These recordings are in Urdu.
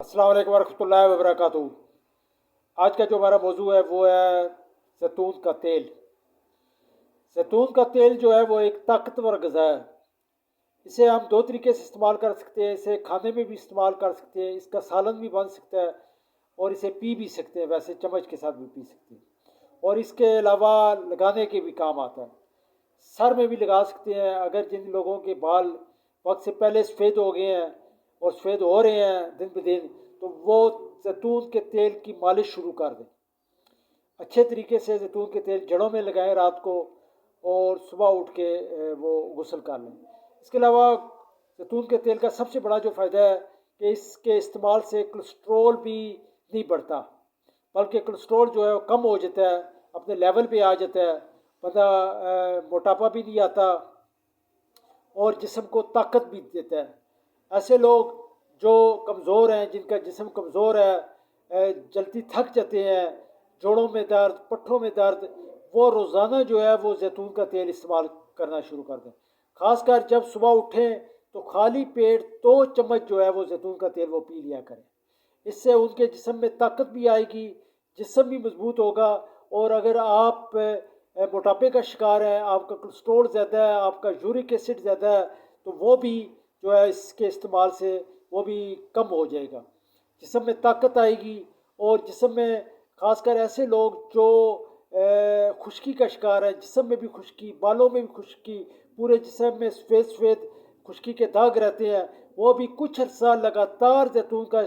السلام علیکم ورحمۃ اللہ وبرکاتہ۔ آج کا جو ہمارا موضوع ہے وہ ہے زیتون کا تیل۔ زیتون کا تیل جو ہے وہ ایک طاقتور غذا ہے۔ اسے ہم دو طریقے سے استعمال کر سکتے ہیں، اسے کھانے میں بھی استعمال کر سکتے ہیں، اس کا سالن بھی بن سکتا ہے اور اسے پی بھی سکتے ہیں، ویسے چمچ کے ساتھ بھی پی سکتے ہیں، اور اس کے علاوہ لگانے کے بھی کام آتا ہے۔ سر میں بھی لگا سکتے ہیں، اگر جن لوگوں کے بال وقت سے پہلے سفید ہو گئے ہیں اور سفید ہو رہے ہیں دن بدن، تو وہ زیتون کے تیل کی مالش شروع کر دیں۔ اچھے طریقے سے زیتون کے تیل جڑوں میں لگائیں رات کو، اور صبح اٹھ کے وہ غسل کر لیں۔ اس کے علاوہ زیتون کے تیل کا سب سے بڑا جو فائدہ ہے کہ اس کے استعمال سے کولیسٹرول بھی نہیں بڑھتا، بلکہ کولیسٹرول جو ہے وہ کم ہو جاتا ہے، اپنے لیول پہ آ جاتا ہے، پتہ موٹاپا بھی نہیں آتا اور جسم کو طاقت بھی دیتا ہے۔ ایسے لوگ جو کمزور ہیں، جن کا جسم کمزور ہے، جلدی تھک جاتے ہیں، جوڑوں میں درد، پٹھوں میں درد، وہ روزانہ جو ہے وہ زیتون کا تیل استعمال کرنا شروع کر دیں۔ خاص کر جب صبح اٹھیں تو خالی پیٹ 2 چمچ جو ہے وہ زیتون کا تیل وہ پی لیا کریں۔ اس سے ان کے جسم میں طاقت بھی آئے گی، جسم بھی مضبوط ہوگا، اور اگر آپ موٹاپے کا شکار ہیں، آپ کا کولیسٹرول زیادہ ہے، آپ کا یورک ایسڈ زیادہ ہے، تو وہ بھی جو ہے اس کے استعمال سے وہ بھی کم ہو جائے گا۔ جسم میں طاقت آئے گی، اور جسم میں خاص کر ایسے لوگ جو خشکی کا شکار ہے، جسم میں بھی خشکی، بالوں میں بھی خشکی، پورے جسم میں سفید سفید خشکی کے داغ رہتے ہیں، وہ بھی کچھ عرصہ لگاتار زیتون کا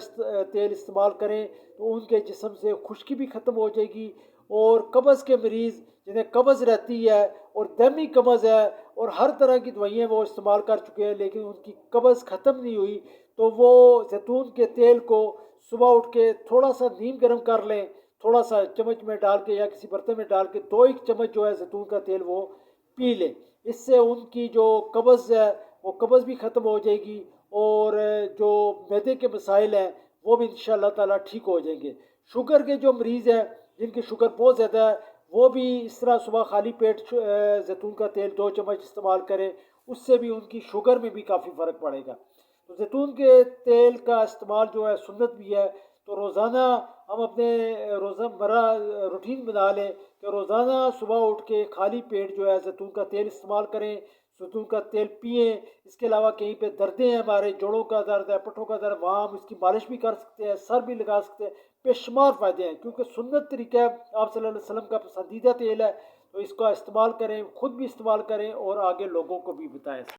تیل استعمال کریں تو ان کے جسم سے خشکی بھی ختم ہو جائے گی۔ اور قبض کے مریض جنہیں قبض رہتی ہے اور دائمی قبض ہے اور ہر طرح کی دوائیاں وہ استعمال کر چکے ہیں لیکن ان کی قبض ختم نہیں ہوئی، تو وہ زیتون کے تیل کو صبح اٹھ کے تھوڑا سا نیم گرم کر لیں، تھوڑا سا چمچ میں ڈال کے یا کسی برتن میں ڈال کے 2 چمچ جو ہے زیتون کا تیل وہ پی لیں۔ اس سے ان کی جو قبض ہے وہ قبض بھی ختم ہو جائے گی، اور جو معدے کے مسائل ہیں وہ بھی انشاءاللہ تعالیٰ ٹھیک ہو جائیں گے۔ شوگر کے جو مریض ہیں، جن کی شوگر بہت زیادہ ہے، وہ بھی اس طرح صبح خالی پیٹ زیتون کا تیل 2 چمچ استعمال کریں، اس سے بھی ان کی شوگر میں بھی کافی فرق پڑے گا۔ تو زیتون کے تیل کا استعمال جو ہے سنت بھی ہے، تو روزانہ ہم اپنے روزمرہ روٹین بنا لیں کہ روزانہ صبح اٹھ کے خالی پیٹ جو ہے زیتون کا تیل استعمال کریں، زیتون کا تیل پئیں۔ اس کے علاوہ کہیں پہ دردیں ہیں، ہمارے جوڑوں کا درد ہے، پٹھوں کا درد، وہاں ہم اس کی مالش بھی کر سکتے ہیں، سر بھی لگا سکتے ہیں۔ بے شمار فائدے ہیں، کیونکہ سنت طریقہ ہے، آپ صلی اللہ علیہ وسلم کا پسندیدہ تیل ہے، تو اس کا استعمال کریں، خود بھی استعمال کریں اور آگے لوگوں کو بھی بتائیں۔